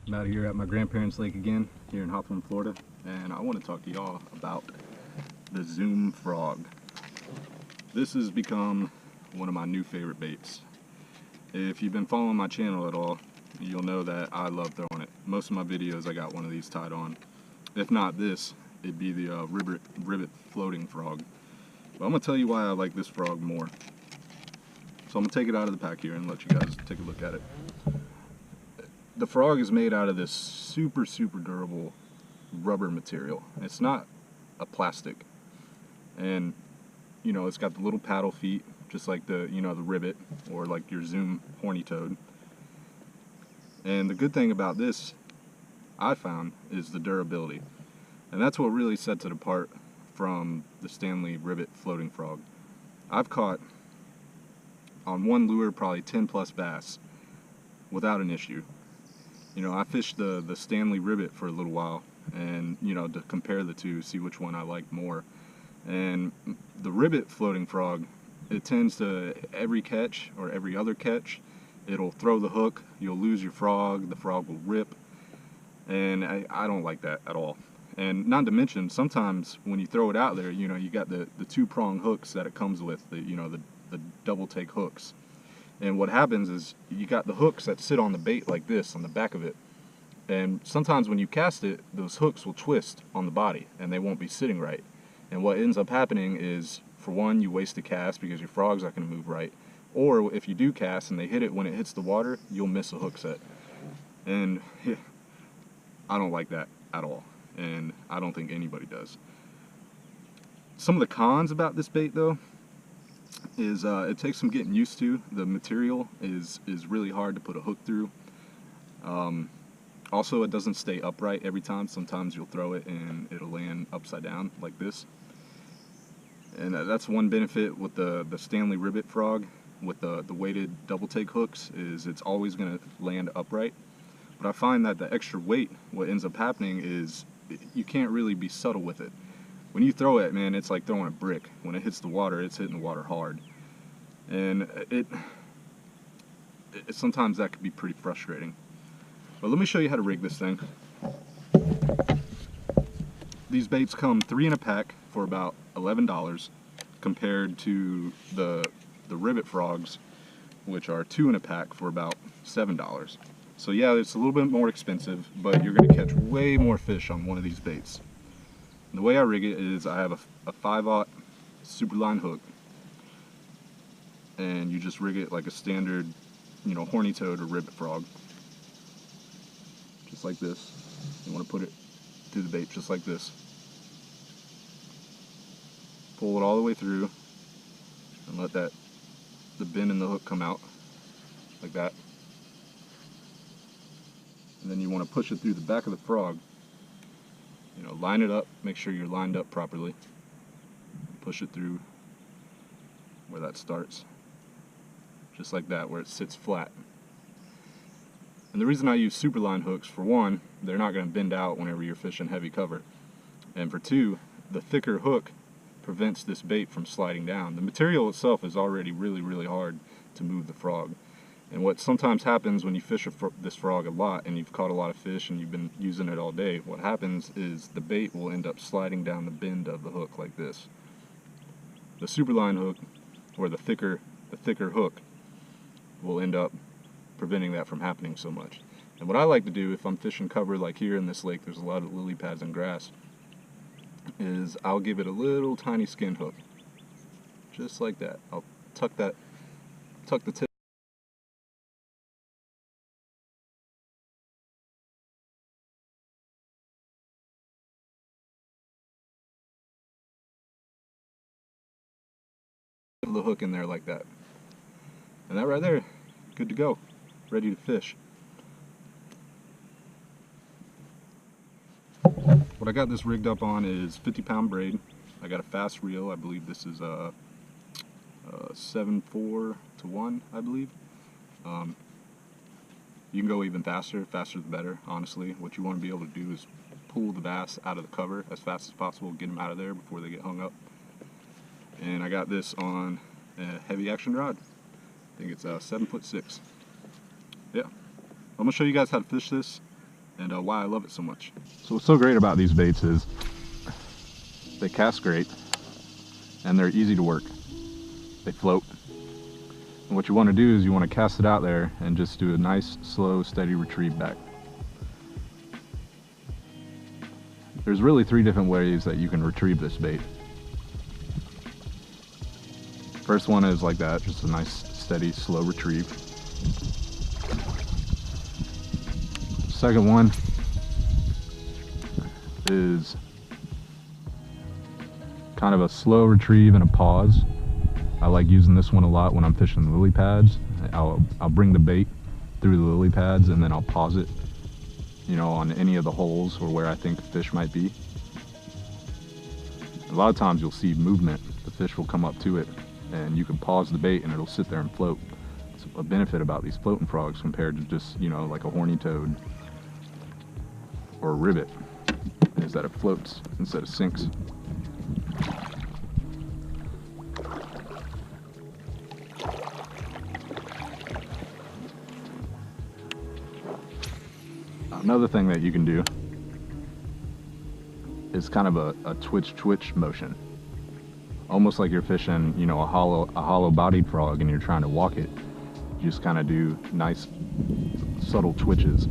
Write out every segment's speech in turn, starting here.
I'm out here at my grandparents' lake again, here in Hawthorne, Florida, and I want to talk to y'all about the Zoom frog. This has become one of my new favorite baits. If you've been following my channel at all, you'll know that I love throwing it. Most of my videos I got one of these tied on. If not this, it'd be the ribbit floating frog. But I'm going to tell you why I like this frog more. So I'm going to take it out of the pack here and let you guys take a look at it. The frog is made out of this super durable rubber material. It's not a plastic. And you know, it's got the little paddle feet, just like the, you know, the ribbit or like your Zoom horny toad. And the good thing about this, I found, is the durability. And that's what really sets it apart from the Stanley ribbit floating frog. I've caught on one lure probably 10 plus bass without an issue. You know, I fished the Stanley ribbit for a little while, and you know, to compare the two, see which one I like more. And the ribbit floating frog, it tends to, every catch or every other catch, it'll throw the hook, you'll lose your frog, the frog will rip, and I don't like that at all. And not to mention, sometimes when you throw it out there, you know, you got the two-prong hooks that it comes with, you know, the double take hooks. And what happens is you got the hooks that sit on the bait like this on the back of it, and sometimes when you cast it, those hooks will twist on the body and they won't be sitting right. And what ends up happening is, for one, you waste a cast because your frog's not going to move right, or if you do cast and they hit it when it hits the water, you'll miss a hook set. And yeah, I don't like that at all, and I don't think anybody does. Some of the cons about this bait though is it takes some getting used to. The material is really hard to put a hook through. Also, it doesn't stay upright every time. Sometimes you'll throw it and it'll land upside down like this. And that's one benefit with the Stanley ribbit frog with the weighted double take hooks, is it's always going to land upright. But I find that the extra weight, what ends up happening is you can't really be subtle with it. When you throw it, man, it's like throwing a brick. When it hits the water, it's hitting the water hard. And sometimes that could be pretty frustrating. But let me show you how to rig this thing. These baits come 3 in a pack for about $11 compared to the ribbit frogs, which are 2 in a pack for about $7. So yeah, it's a little bit more expensive, but you're going to catch way more fish on one of these baits. And the way I rig it is I have a 5/0 superline hook, and you just rig it like a standard, you know, horny toad or ribbit frog. Just like this. You want to put it through the bait just like this. Pull it all the way through and let the bend in the hook come out like that. And then you want to push it through the back of the frog. You know, line it up, make sure you're lined up properly. Push it through where that starts. Just like that, where it sits flat. And the reason I use superline hooks, for one, they're not going to bend out whenever you're fishing heavy cover. And for two, the thicker hook prevents this bait from sliding down. The material itself is already really hard to move the frog. And what sometimes happens when you fish this frog a lot and you've caught a lot of fish and you've been using it all day, what happens is the bait will end up sliding down the bend of the hook like this. The superline hook, or the thicker hook, will end up preventing that from happening so much. And what I like to do if I'm fishing cover, like here in this lake, there's a lot of lily pads and grass, is I'll give it a little tiny skin hook, just like that. I'll tuck the tip of the hook in there like that, and that right there, good to go, ready to fish. What I got this rigged up on is 50-pound braid. I got a fast reel. I believe this is a 7/4 to 1, I believe. You can go even faster the better, honestly. What you want to be able to do is pull the bass out of the cover as fast as possible, get them out of there before they get hung up. And I got this on a heavy action rod. I think it's 7'6". Yeah. I'm gonna show you guys how to fish this. and why I love it so much. So what's so great about these baits is they cast great and they're easy to work. They float. And what you want to do is you want to cast it out there and just do a nice, slow, steady retrieve back. There's really 3 different ways that you can retrieve this bait. First one is like that, just a nice, steady, slow retrieve. Second one is kind of a slow retrieve and a pause. I like using this one a lot when I'm fishing the lily pads. I'll bring the bait through the lily pads and then I'll pause it, you know, on any of the holes or where I think fish might be. A lot of times you'll see movement. The fish will come up to it and you can pause the bait and it'll sit there and float. It's a benefit about these floating frogs compared to just, you know, like a horny toad or a ribbit, is that it floats instead of sinks. Another thing that you can do is kind of a twitch motion, almost like you're fishing, you know, a hollow bodied frog and you're trying to walk it. You just kind of do nice subtle twitches,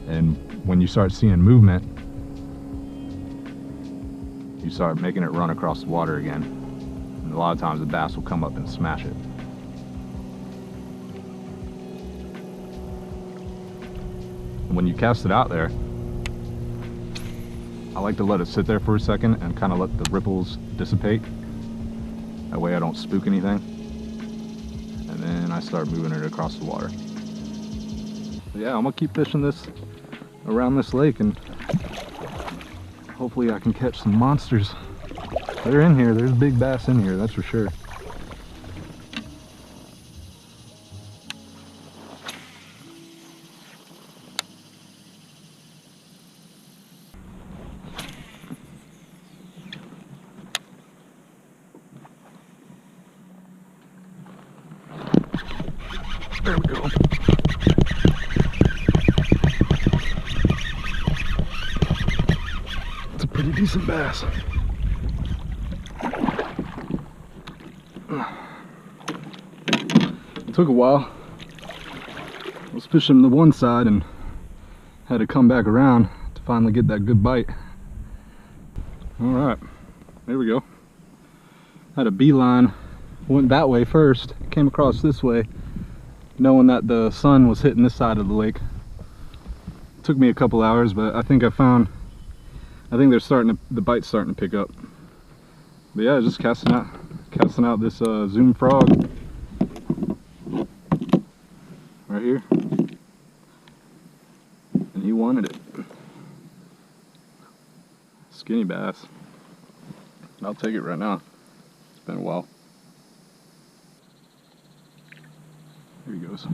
and when you start seeing movement, you start making it run across the water again, and a lot of times the bass will come up and smash it. When you cast it out there, I like to let it sit there for a second and kind of let the ripples dissipate. That way I don't spook anything. And then I start moving it across the water. But yeah, I'm gonna keep fishing this around this lake and hopefully I can catch some monsters. They're in here, there's big bass in here, that's for sure. There we go. It's a pretty decent bass. It took a while. I was fishing the one side and had to come back around to finally get that good bite. All right, there we go. Had a beeline, went that way first, came across this way, knowing that the sun was hitting this side of the lake. It took me a couple hours, but I think they're the bite's starting to pick up. But yeah, just casting out this Zoom frog right here, and he wanted it. Skinny bass. I'll take it right now. It's been a while. There he goes.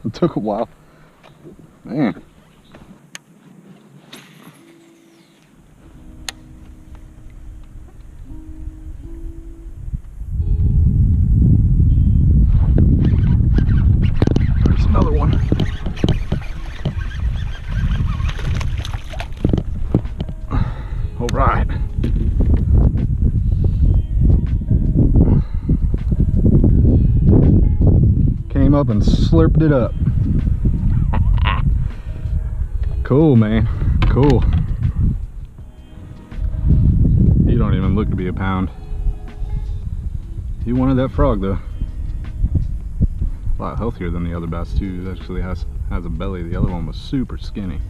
It took a while. Man. There's another one. All right. Up and slurped it up. Cool, man. Cool. You don't even look to be a pound. He wanted that frog though. A lot healthier than the other bass too. It actually has a belly. The other one was super skinny.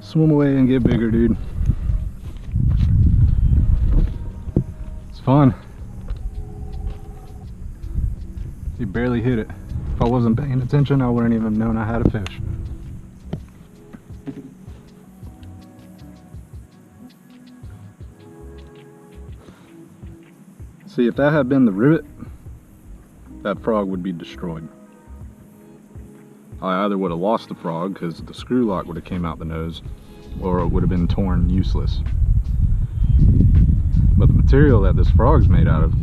Swim away and get bigger, dude. Fun. He barely hit it. If I wasn't paying attention, I wouldn't even known I had a fish. See, if that had been the rivet, that frog would be destroyed. I either would have lost the frog because the screw lock would have came out the nose, or it would have been torn useless. But the material that this frog's made out of,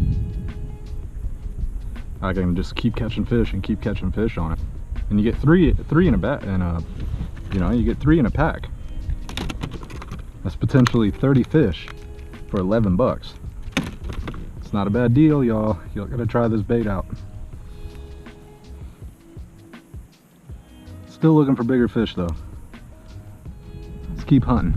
I can just keep catching fish and keep catching fish on it. And you get three in a bat, and you know, you get 3 in a pack. That's potentially 30 fish for 11 bucks. It's not a bad deal, y'all. Y'all gotta try this bait out. Still looking for bigger fish though. Let's keep hunting.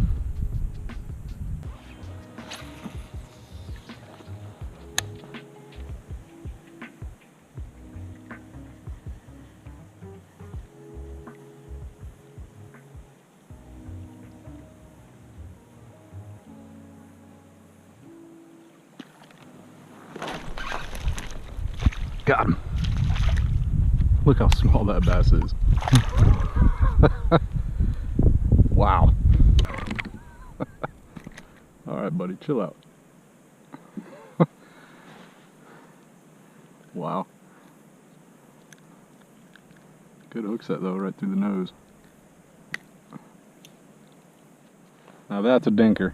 Got him. Look how small that bass is. Wow. All right, buddy, chill out. Wow. Good hook set though, right through the nose. Now that's a dinker.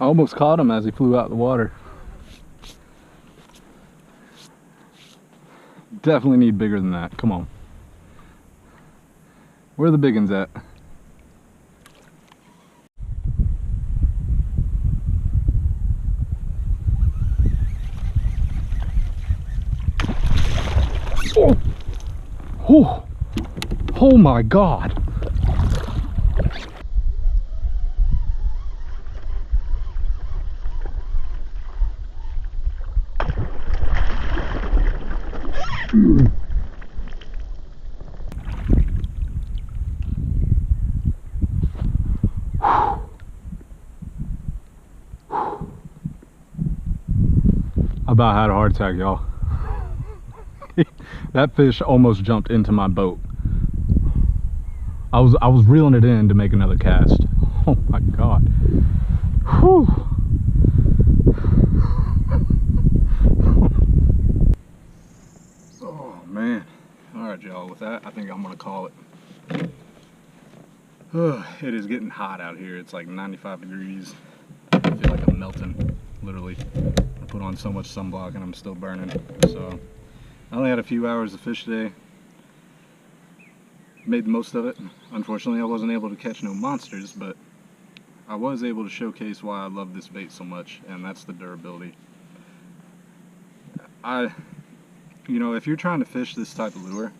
I almost caught him as he flew out of the water. Definitely need bigger than that. Come on. Where are the big ones at? Oh! Oh! Oh my God! I about had a heart attack, y'all. That fish almost jumped into my boat. I was reeling it in to make another cast. Oh my God. Whew. Oh man. Alright y'all, with that I think I'm gonna call it. It is getting hot out here. It's like 95 degrees. I feel like I'm melting, literally. I put on so much sunblock and I'm still burning. So I only had a few hours of fish today. Made the most of it. Unfortunately I wasn't able to catch no monsters, but I was able to showcase why I love this bait so much, and that's the durability. You know, if you're trying to fish this type of lure,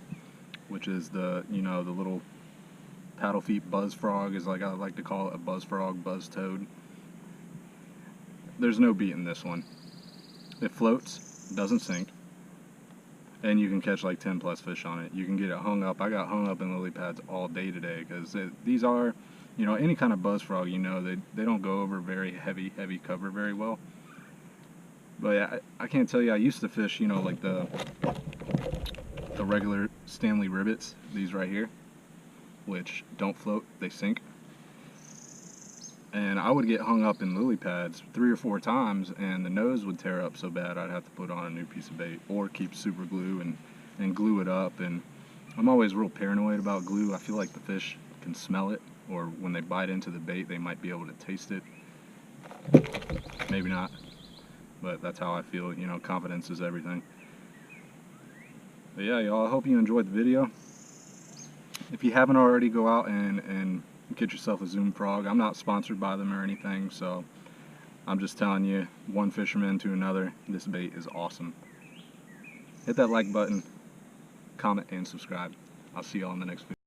which is the, you know, the little paddle feet buzz frog, is like I like to call it, a buzz frog, buzz toad. There's no beating this one. It floats, doesn't sink, and you can catch like 10 plus fish on it. You can get it hung up. I got hung up in lily pads all day today because these are, you know, any kind of buzz frog, you know, they don't go over very heavy cover very well. But yeah, I can't tell you, I used to fish, you know, like the regular Stanley ribbits, these right here, which don't float, they sink. And I would get hung up in lily pads 3 or 4 times, and the nose would tear up so bad I'd have to put on a new piece of bait or keep super glue and glue it up. And I'm always real paranoid about glue. I feel like the fish can smell it, or when they bite into the bait they might be able to taste it. Maybe not, but that's how I feel. You know, confidence is everything. But yeah, y'all, I hope you enjoyed the video. If you haven't already, go out and get yourself a Zoom frog. I'm not sponsored by them or anything, so I'm just telling you, one fisherman to another, this bait is awesome. Hit that like button, comment, and subscribe. I'll see y'all in the next video.